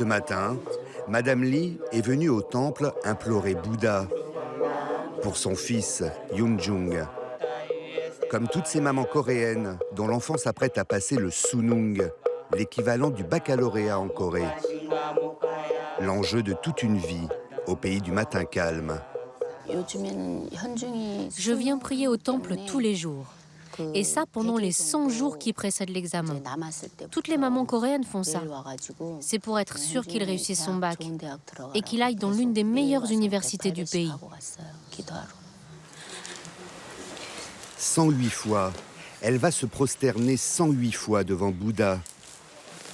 Ce matin, Madame Lee est venue au temple implorer Bouddha pour son fils, Yoon-jung. Comme toutes ces mamans coréennes dont l'enfant s'apprête à passer le Sunung, l'équivalent du baccalauréat en Corée. L'enjeu de toute une vie au pays du matin calme. Je viens prier au temple tous les jours. Et ça pendant les 100 jours qui précèdent l'examen. Toutes les mamans coréennes font ça. C'est pour être sûr qu'il réussisse son bac et qu'il aille dans l'une des meilleures universités du pays. 108 fois, elle va se prosterner 108 fois devant Bouddha.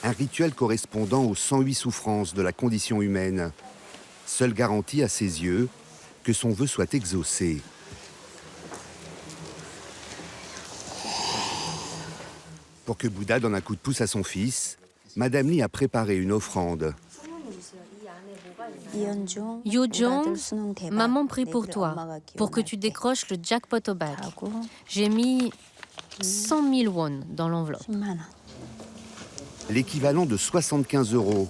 Un rituel correspondant aux 108 souffrances de la condition humaine. Seule garantie à ses yeux que son vœu soit exaucé. Pour que Bouddha donne un coup de pouce à son fils, Madame Lee a préparé une offrande. Yo-jung, maman prie pour toi, pour que tu décroches le jackpot au bac. J'ai mis 100 000 won dans l'enveloppe. L'équivalent de 75 €.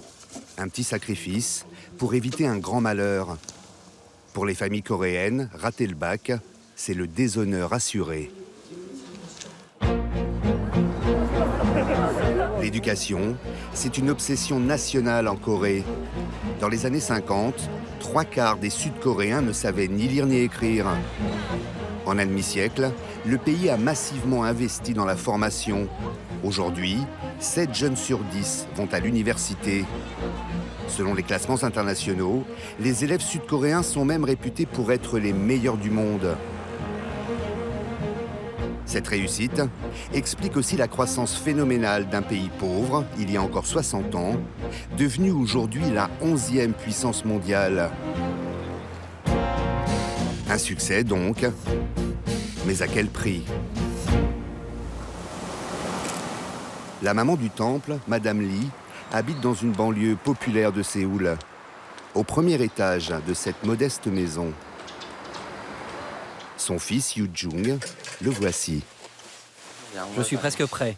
Un petit sacrifice pour éviter un grand malheur. Pour les familles coréennes, rater le bac, c'est le déshonneur assuré. L'éducation, c'est une obsession nationale en Corée. Dans les années 50, 3/4 des Sud-Coréens ne savaient ni lire ni écrire. En un demi-siècle, le pays a massivement investi dans la formation. Aujourd'hui, 7 jeunes sur 10 vont à l'université. Selon les classements internationaux, les élèves sud-coréens sont même réputés pour être les meilleurs du monde. Cette réussite explique aussi la croissance phénoménale d'un pays pauvre, il y a encore 60 ans, devenu aujourd'hui la 11e puissance mondiale. Un succès donc, mais à quel prix? La maman du temple, Madame Lee, habite dans une banlieue populaire de Séoul. Au premier étage de cette modeste maison, son fils Yoo-jung, le voici. Je suis presque prêt.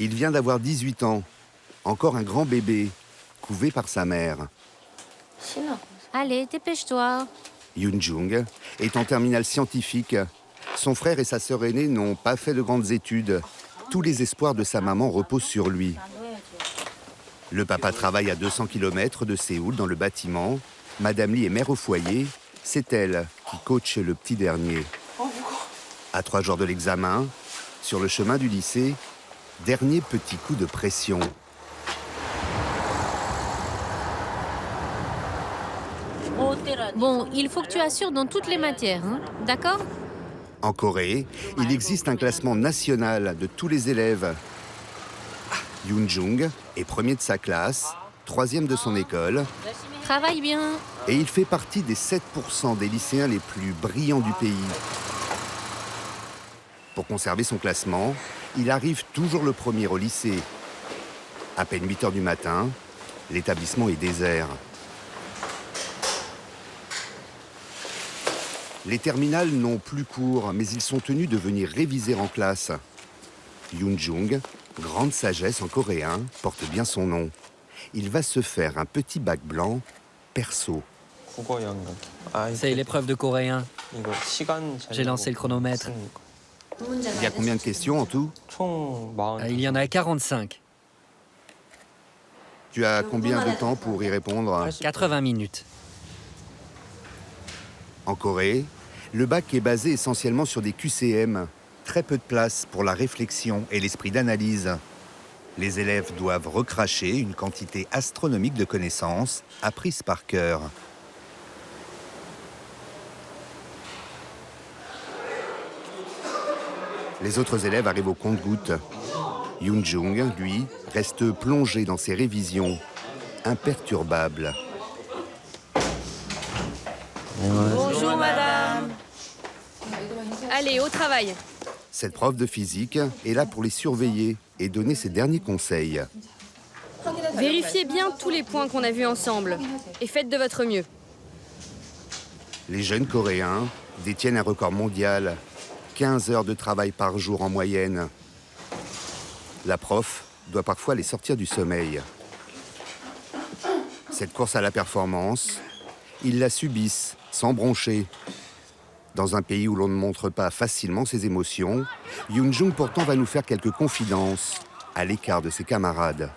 Il vient d'avoir 18 ans, encore un grand bébé, couvé par sa mère. Allez, dépêche-toi. Yoon-jung est en terminale scientifique. Son frère et sa sœur aînée n'ont pas fait de grandes études. Tous les espoirs de sa maman reposent sur lui. Le papa travaille à 200 km de Séoul dans le bâtiment. Madame Lee est mère au foyer. C'est elle qui coach le petit dernier. À 3 jours de l'examen, sur le chemin du lycée, dernier petit coup de pression. Bon, il faut que tu assures dans toutes les matières, hein? D'accord? En Corée, il existe un classement national de tous les élèves. Yoon-jung est premier de sa classe, 3e de son école, Travaille bien. et il fait partie des 7% des lycéens les plus brillants du pays. Pour conserver son classement, il arrive toujours le premier au lycée. À peine 8 h du matin, l'établissement est désert. Les terminales n'ont plus cours, mais ils sont tenus de venir réviser en classe. Yoon-jung, grande sagesse en coréen, porte bien son nom. Il va se faire un petit bac blanc, perso. C'est l'épreuve de coréen. J'ai lancé le chronomètre. Il y a combien de questions en tout? Il y en a 45. Tu as combien de temps pour y répondre? 80 minutes. En Corée, le bac est basé essentiellement sur des QCM. Très peu de place pour la réflexion et l'esprit d'analyse. Les élèves doivent recracher une quantité astronomique de connaissances apprises par cœur. Les autres élèves arrivent au compte-gouttes. Yoon-jung, lui, reste plongé dans ses révisions, imperturbable. Bonjour madame. Allez, au travail. Cette prof de physique est là pour les surveiller et donner ses derniers conseils. Vérifiez bien tous les points qu'on a vus ensemble et faites de votre mieux. Les jeunes Coréens détiennent un record mondial, 15 heures de travail par jour en moyenne. La prof doit parfois les sortir du sommeil. Cette course à la performance, ils la subissent sans broncher. Dans un pays où l'on ne montre pas facilement ses émotions, Yoon-jung pourtant va nous faire quelques confidences à l'écart de ses camarades.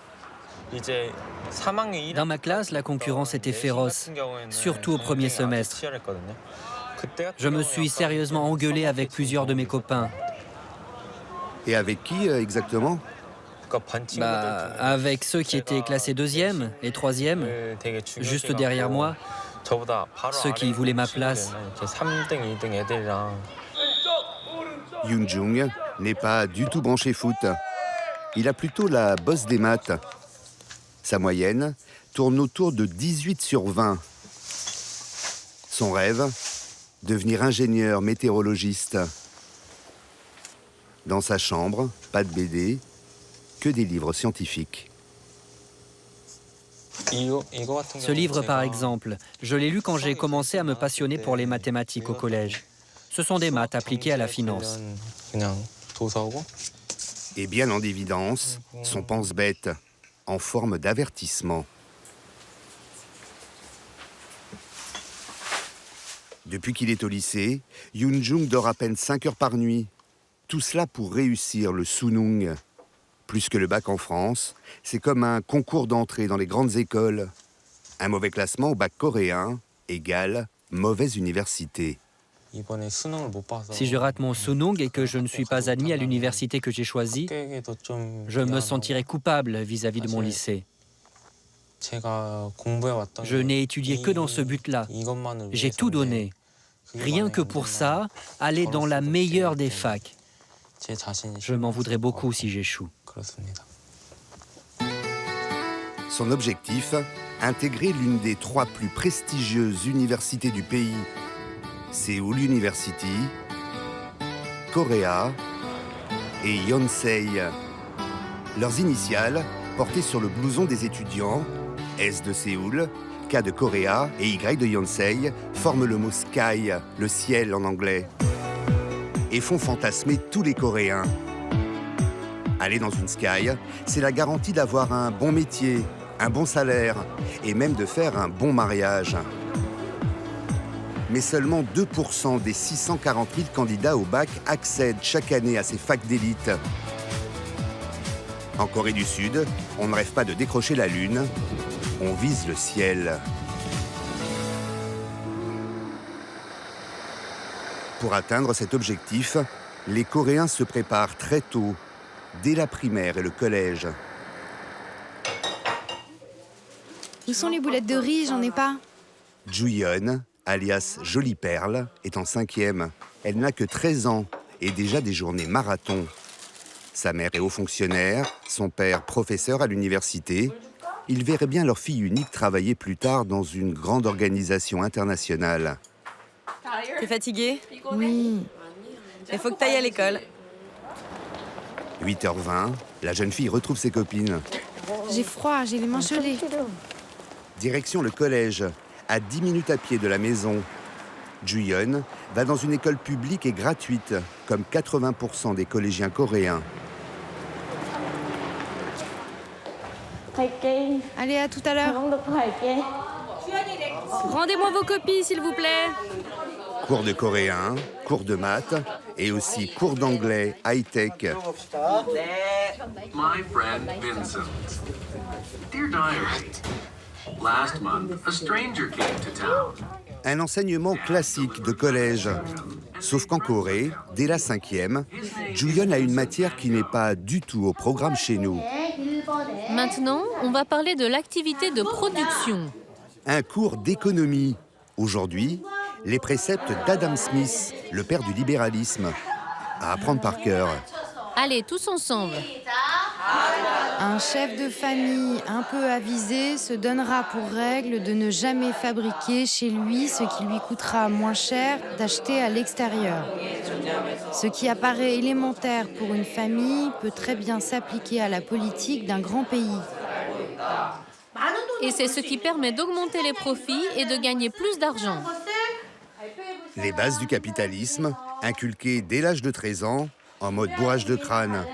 Dans ma classe, la concurrence était féroce, surtout au premier semestre. Je me suis sérieusement engueulé avec plusieurs de mes copains. Et avec qui exactement? Avec ceux qui étaient classés 2e et 3e, juste derrière moi, ceux qui voulaient ma place. Yoon-jung n'est pas du tout branché foot. Il a plutôt la bosse des maths. Sa moyenne tourne autour de 18 sur 20. Son rêve, devenir ingénieur météorologiste. Dans sa chambre, pas de BD, que des livres scientifiques. Ce livre, par exemple, je l'ai lu quand j'ai commencé à me passionner pour les mathématiques au collège. Ce sont des maths appliquées à la finance. Et bien en évidence, son pense-bête, en forme d'avertissement. Depuis qu'il est au lycée, Yoon-jung dort à peine 5 heures par nuit. Tout cela pour réussir le Sunung. Plus que le bac en France, c'est comme un concours d'entrée dans les grandes écoles. Un mauvais classement au bac coréen égale mauvaise université. Si je rate mon Sunung et que je ne suis pas admis à l'université que j'ai choisie, je me sentirai coupable vis-à-vis de mon lycée. Je n'ai étudié que dans ce but-là. J'ai tout donné. Rien que pour ça, aller dans la meilleure des facs. Je m'en voudrais beaucoup si j'échoue. Son objectif, intégrer l'une des 3 plus prestigieuses universités du pays. Seoul University, Korea et Yonsei. Leurs initiales, portées sur le blouson des étudiants, S de Séoul, K de Korea et Y de Yonsei, forment le mot sky, le ciel en anglais, et font fantasmer tous les Coréens. Aller dans une sky, c'est la garantie d'avoir un bon métier, un bon salaire et même de faire un bon mariage. Mais seulement 2% des 640 000 candidats au bac accèdent chaque année à ces facs d'élite. En Corée du Sud, on ne rêve pas de décrocher la lune, on vise le ciel. Pour atteindre cet objectif, les Coréens se préparent très tôt, dès la primaire et le collège. Où sont les boulettes de riz? J'en ai pas. Ju-yeon, alias Jolie Perle, est en 5e. Elle n'a que 13 ans et déjà des journées marathon. Sa mère est haut fonctionnaire, son père professeur à l'université. Ils verraient bien leur fille unique travailler plus tard dans une grande organisation internationale. T'es fatiguée? Oui. Il faut que t'ailles à l'école. 8h20, la jeune fille retrouve ses copines. J'ai froid, j'ai les mains gelées. Direction le collège, à 10 minutes à pied de la maison. Ju-yeon va dans une école publique et gratuite, comme 80% des collégiens coréens. Allez, à tout à l'heure. Rendez-moi vos copies, s'il vous plaît. Cours de coréen, cours de maths et aussi cours d'anglais high-tech. My friend Vincent. Dear Diary, last month, a stranger came to town. Un enseignement classique de collège. Sauf qu'en Corée, dès la 5e, Ju-yeon a une matière qui n'est pas du tout au programme chez nous. Maintenant, on va parler de l'activité de production. Un cours d'économie. Aujourd'hui, les préceptes d'Adam Smith, le père du libéralisme. À apprendre par cœur. Allez, tous ensemble. Un chef de famille un peu avisé se donnera pour règle de ne jamais fabriquer chez lui ce qui lui coûtera moins cher d'acheter à l'extérieur. Ce qui apparaît élémentaire pour une famille peut très bien s'appliquer à la politique d'un grand pays. Et c'est ce qui permet d'augmenter les profits et de gagner plus d'argent. Les bases du capitalisme, inculquées dès l'âge de 13 ans, en mode bourrage de crâne.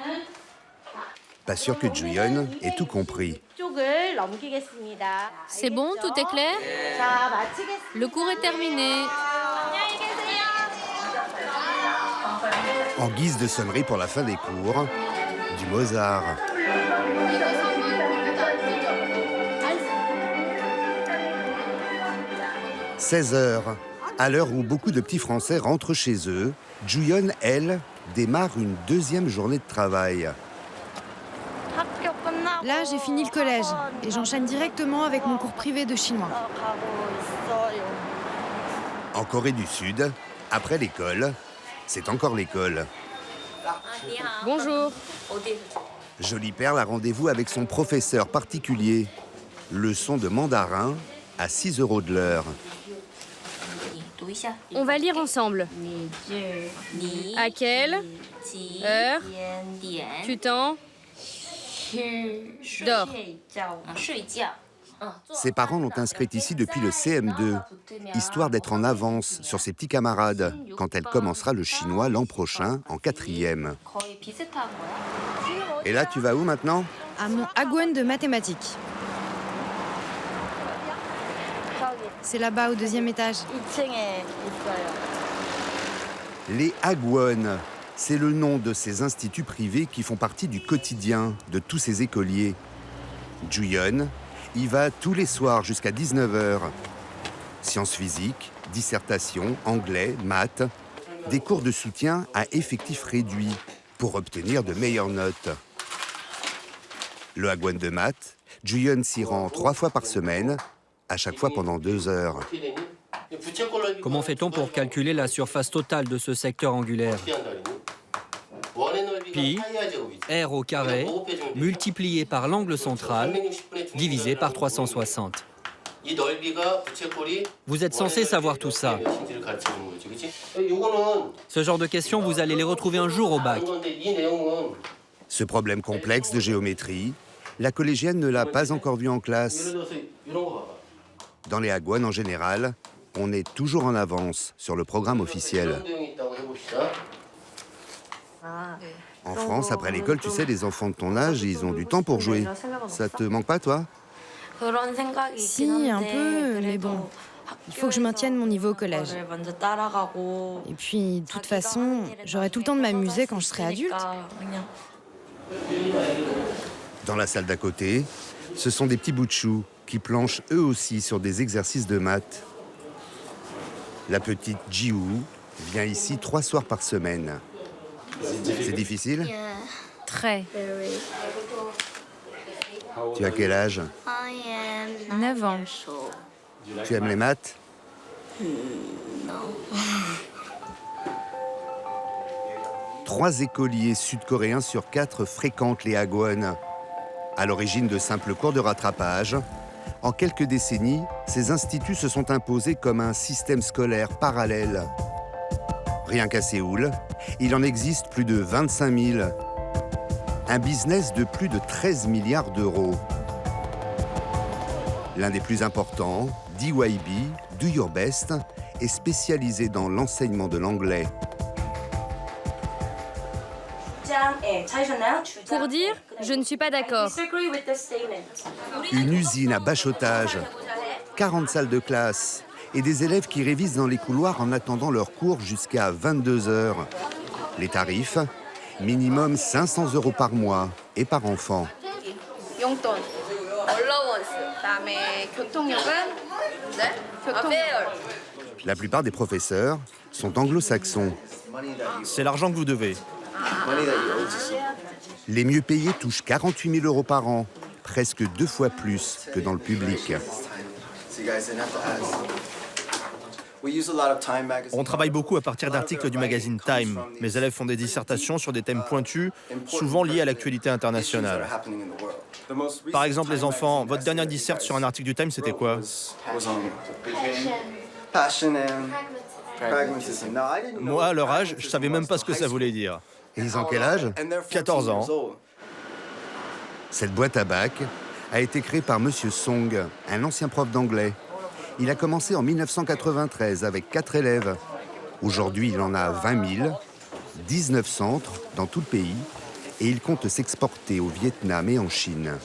Pas sûr que Ju-yeon ait tout compris. C'est bon, tout est clair? Le cours est terminé. En guise de sonnerie pour la fin des cours, du Mozart. « 16 heures. À l'heure où beaucoup de petits Français rentrent chez eux, Juyeon, elle, démarre une deuxième journée de travail. Là, j'ai fini le collège et j'enchaîne directement avec mon cours privé de chinois. En Corée du Sud, après l'école, c'est encore l'école. Bonjour. Jolie Perle a rendez-vous avec son professeur particulier. Leçon de mandarin à 6 € de l'heure. On va lire ensemble. À quelle heure tu t'en dors? Ses parents l'ont inscrite ici depuis le CM2, histoire d'être en avance sur ses petits camarades quand elle commencera le chinois l'an prochain en 4e. Et là, tu vas où maintenant? À mon hagwon de mathématiques. C'est là-bas, au 2e étage. Les hagwon, c'est le nom de ces instituts privés qui font partie du quotidien de tous ces écoliers. Juyeon y va tous les soirs jusqu'à 19 h. Sciences physiques, dissertation, anglais, maths, des cours de soutien à effectif réduit pour obtenir de meilleures notes. Le hagwon de maths, Juyeon s'y rend 3 fois par semaine, à chaque fois pendant 2 heures. Comment fait-on pour calculer la surface totale de ce secteur angulaire? Pi, r au carré, multiplié par l'angle central, divisé par 360. Vous êtes censé savoir tout ça. Ce genre de questions, vous allez les retrouver un jour au bac. Ce problème complexe de géométrie, la collégienne ne l'a pas encore vu en classe. Dans les hagwon en général, on est toujours en avance sur le programme officiel. En France, après l'école, tu sais, les enfants de ton âge, ils ont du temps pour jouer. Ça te manque pas, toi? Si, un peu, mais bon, il faut que je maintienne mon niveau au collège. Et puis, de toute façon, j'aurai tout le temps de m'amuser quand je serai adulte. Dans la salle d'à côté, ce sont des petits bouts de choux qui planchent eux aussi sur des exercices de maths. La petite Ji-woo vient ici 3 soirs par semaine. C'est difficile? Très. Tu as quel âge? 9 ans. Tu aimes les maths? Trois écoliers sud-coréens sur 4 fréquentent les hagwon. À l'origine de simples cours de rattrapage, en quelques décennies, ces instituts se sont imposés comme un système scolaire parallèle. Rien qu'à Séoul, il en existe plus de 25 000. Un business de plus de 13 milliards d'euros. L'un des plus importants, DYB, Do Your Best, est spécialisé dans l'enseignement de l'anglais. Pour dire, je ne suis pas d'accord. Une usine à bachotage, 40 salles de classe et des élèves qui révisent dans les couloirs en attendant leur cours jusqu'à 22 h. Les tarifs, minimum 500 € par mois et par enfant. La plupart des professeurs sont anglo-saxons. C'est l'argent que vous devez. Les mieux payés touchent 48 000 € par an, presque 2 fois plus que dans le public. On travaille beaucoup à partir d'articles du magazine Time. Mes élèves font des dissertations sur des thèmes pointus, souvent liés à l'actualité internationale. Par exemple, les enfants, votre dernière disserte sur un article du Time, c'était quoi? Moi, à leur âge, je savais même pas ce que ça voulait dire. Et ils ont quel âge? 14 ans. Cette boîte à bac a été créée par Monsieur Song, un ancien prof d'anglais. Il a commencé en 1993 avec 4 élèves. Aujourd'hui, il en a 20 000, 19 centres dans tout le pays, et il compte s'exporter au Vietnam et en Chine.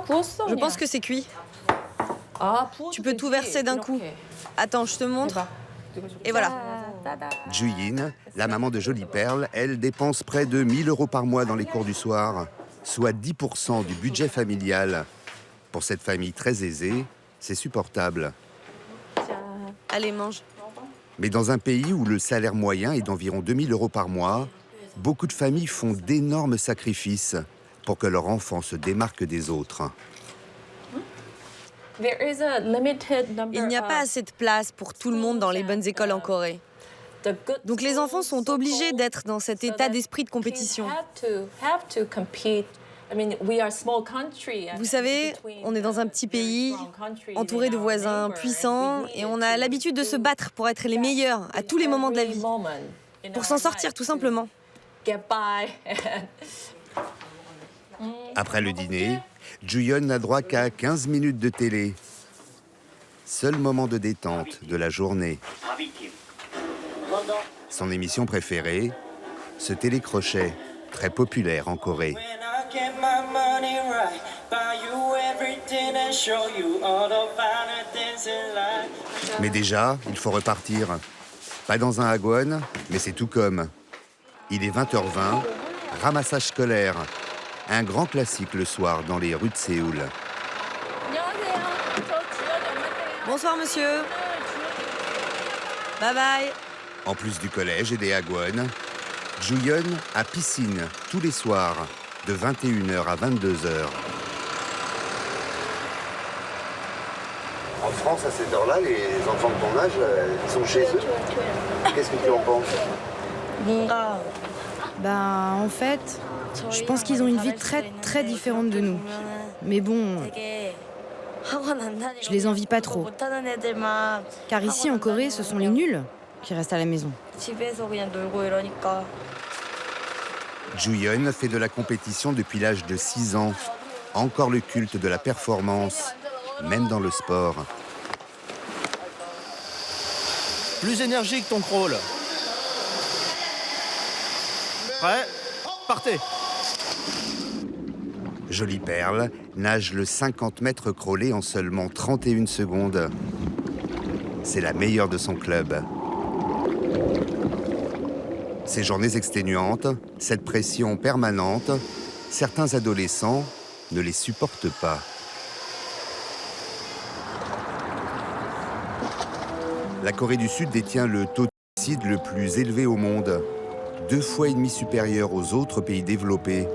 Je pense que c'est cuit. Tu peux tout verser d'un coup. Attends, je te montre. Et voilà. Juyin, la maman de Jolie Perle, elle dépense près de 1 000 € par mois dans les cours du soir, soit 10% du budget familial. Pour cette famille très aisée, c'est supportable. Allez, mange. Mais dans un pays où le salaire moyen est d'environ 2 000 € par mois, beaucoup de familles font d'énormes sacrifices pour que leur enfant se démarque des autres. Il n'y a pas assez de place pour tout le monde dans les bonnes écoles en Corée. Donc les enfants sont obligés d'être dans cet état d'esprit de compétition. Vous savez, on est dans un petit pays, entouré de voisins puissants, et on a l'habitude de se battre pour être les meilleurs à tous les moments de la vie. Pour s'en sortir, tout simplement. Après le dîner, Juyeon n'a droit qu'à 15 minutes de télé. Seul moment de détente de la journée. Son émission préférée, ce télécrochet, très populaire en Corée. Mais déjà, il faut repartir. Pas dans un wagon, mais c'est tout comme. Il est 20h20, ramassage scolaire. Un grand classique le soir dans les rues de Séoul. Bonsoir, monsieur. Bye bye. En plus du collège et des hagwons, Juyeon a piscine tous les soirs, de 21h à 22h. En France, à cette heure-là, les enfants de ton âge, ils sont chez eux. Qu'est-ce que tu en penses? En fait, je pense qu'ils ont une vie très très différente de nous. Mais bon, je les envie pas trop. Car ici en Corée, ce sont les nuls qui restent à la maison. Juyeon fait de la compétition depuis l'âge de 6 ans. Encore le culte de la performance, même dans le sport. Plus énergique ton crawl. Prêt? Partez. Jolie Perle nage le 50 mètres crawlé en seulement 31 secondes. C'est la meilleure de son club. Ces journées exténuantes, cette pression permanente, certains adolescents ne les supportent pas. La Corée du Sud détient le taux de suicide le plus élevé au monde, 2,5 fois supérieur aux autres pays développés.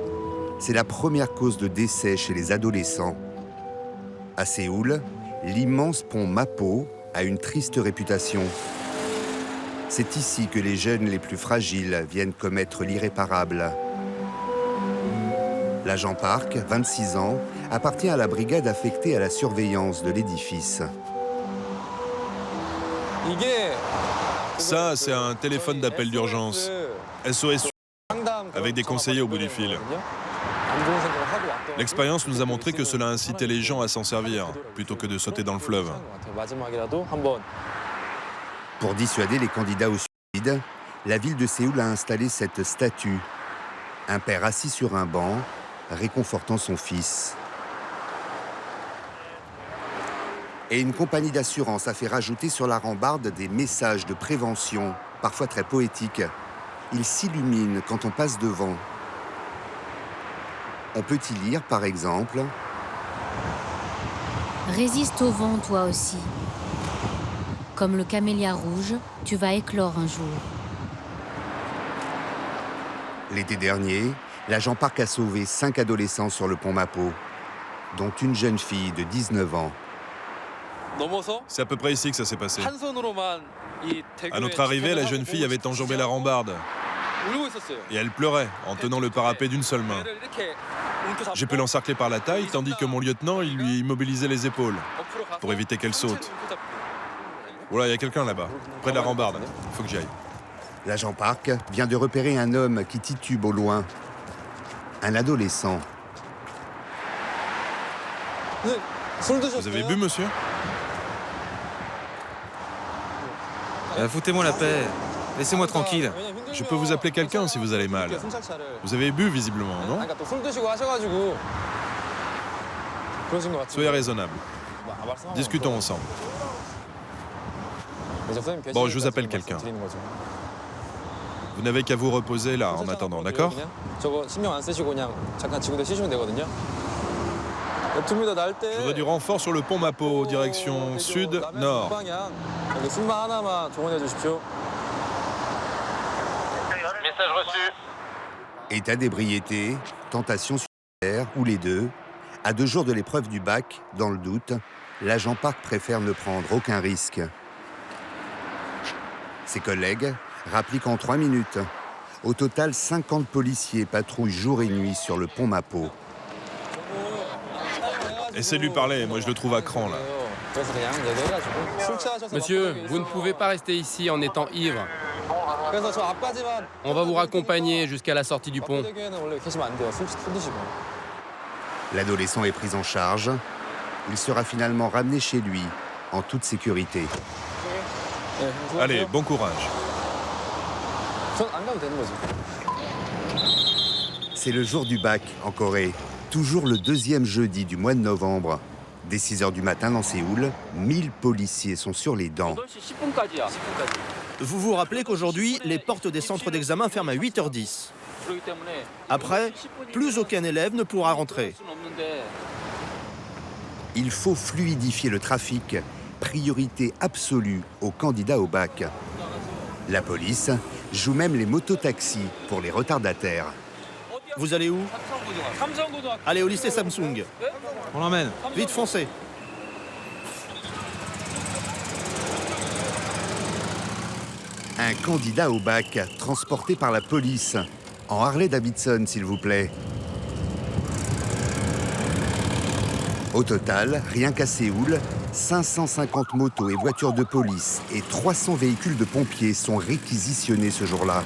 C'est la première cause de décès chez les adolescents. À Séoul, l'immense pont Mapo a une triste réputation. C'est ici que les jeunes les plus fragiles viennent commettre l'irréparable. L'agent Park, 26 ans, appartient à la brigade affectée à la surveillance de l'édifice. Ça, c'est un téléphone d'appel d'urgence. SOS avec des conseillers au bout du fil. L'expérience nous a montré que cela incitait les gens à s'en servir, plutôt que de sauter dans le fleuve. Pour dissuader les candidats au suicide, la ville de Séoul a installé cette statue. Un père assis sur un banc, réconfortant son fils. Et une compagnie d'assurance a fait rajouter sur la rambarde des messages de prévention, parfois très poétiques. Ils s'illuminent quand on passe devant. On peut y lire, par exemple... Résiste au vent, toi aussi. Comme le camélia rouge, tu vas éclore un jour. L'été dernier, l'agent Park a sauvé 5 adolescents sur le pont Mapo, dont une jeune fille de 19 ans. C'est à peu près ici que ça s'est passé. À notre arrivée, la jeune fille avait enjambé la rambarde. Et elle pleurait, en tenant le parapet d'une seule main. J'ai pu l'encercler par la taille, tandis que mon lieutenant, il lui immobilisait les épaules, pour éviter qu'elle saute. Voilà, il y a quelqu'un là-bas, près de la rambarde. Il faut que j'y aille. L'agent Park vient de repérer un homme qui titube au loin. Un adolescent. Vous avez bu, monsieur? Foutez-moi la paix. Laissez-moi tranquille. Je peux vous appeler quelqu'un si vous allez mal. Vous avez bu, visiblement, non? Soyez raisonnable. Discutons ensemble. Bon, je vous appelle quelqu'un. Vous n'avez qu'à vous reposer là en attendant, d'accord? Je voudrais du renfort sur le pont Mapo, direction sud-nord. Message reçu. État d'ébriété, tentation suicidaire ou les deux. À 2 jours de l'épreuve du bac, dans le doute, l'agent Park préfère ne prendre aucun risque. Ses collègues rappliquent en 3 minutes. Au total, 50 policiers patrouillent jour et nuit sur le pont Mapo. Essayez de lui parler, moi je le trouve à cran là. Monsieur, vous ne pouvez pas rester ici en étant ivre. On va vous raccompagner jusqu'à la sortie du pont. L'adolescent est pris en charge. Il sera finalement ramené chez lui, en toute sécurité. Allez, bon courage. C'est le jour du bac en Corée. Toujours le 2e jeudi du mois de novembre. Dès 6 h du matin dans Séoul, 1000 policiers sont sur les dents. Vous vous rappelez qu'aujourd'hui, les portes des centres d'examen ferment à 8h10. Après, plus aucun élève ne pourra rentrer. Il faut fluidifier le trafic, priorité absolue aux candidats au bac. La police joue même les mototaxis pour les retardataires. Vous allez où? Allez au lycée Samsung. On l'emmène. Vite, foncez. Un candidat au bac transporté par la police. En Harley-Davidson, s'il vous plaît. Au total, rien qu'à Séoul, 550 motos et voitures de police et 300 véhicules de pompiers sont réquisitionnés ce jour-là.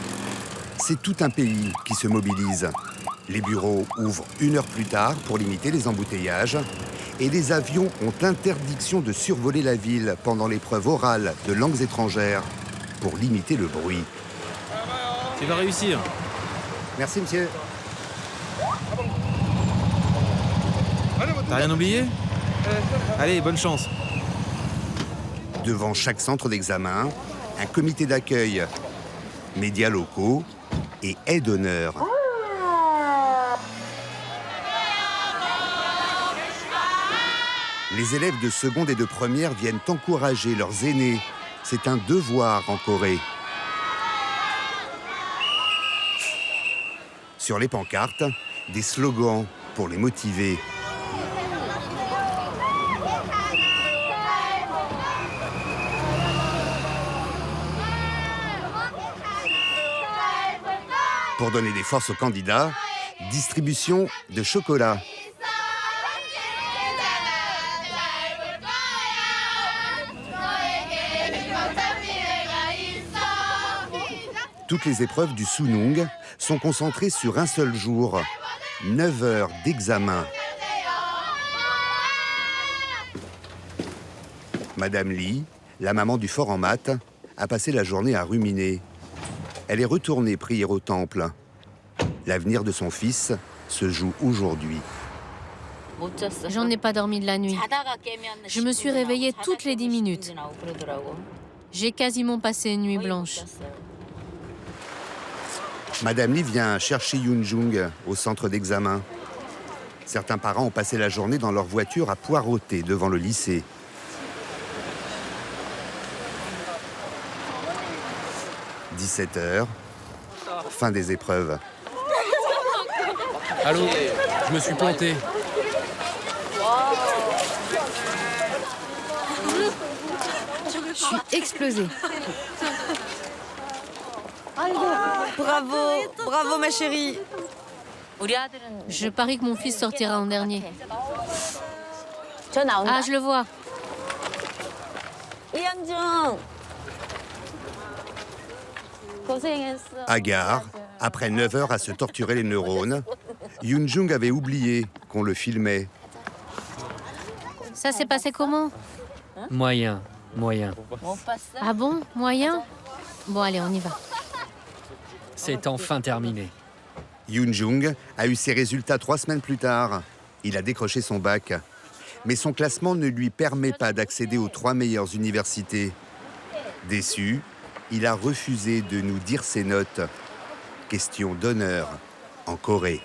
C'est tout un pays qui se mobilise. Les bureaux ouvrent 1 heure plus tard pour limiter les embouteillages et les avions ont interdiction de survoler la ville pendant l'épreuve orale de langues étrangères pour limiter le bruit. Tu vas réussir. Merci, monsieur. T'as rien oublié? Allez, bonne chance. Devant chaque centre d'examen, un comité d'accueil, médias locaux et aide d'honneur. Les élèves de seconde et de première viennent encourager leurs aînés. C'est un devoir en Corée. Sur les pancartes, des slogans pour les motiver. Pour donner des forces aux candidats, distribution de chocolat. Toutes les épreuves du Sunung sont concentrées sur un seul jour. 9 heures d'examen. Madame Lee, la maman du fort en maths, a passé la journée à ruminer. Elle est retournée prier au temple. L'avenir de son fils se joue aujourd'hui. J'en ai pas dormi de la nuit. Je me suis réveillée toutes les 10 minutes. J'ai quasiment passé une nuit blanche. Madame Lee vient chercher Yoon Jung au centre d'examen. Certains parents ont passé la journée dans leur voiture à poireauter devant le lycée. « 17 h, fin des épreuves. Allô, je me suis planté. Je suis explosée. Bravo, bravo ma chérie. Je parie que mon fils sortira en dernier. Ah, je le vois. À gare, après 9 heures à se torturer les neurones, Yoon Jung avait oublié qu'on le filmait. Ça s'est passé comment? Moyen, moyen. Ah bon? Moyen? Bon, allez, on y va. C'est enfin terminé. Yoon Jung a eu ses résultats 3 semaines plus tard. Il a décroché son bac. Mais son classement ne lui permet pas d'accéder aux 3 meilleures universités. Déçu, il a refusé de nous dire ses notes. Question d'honneur en Corée.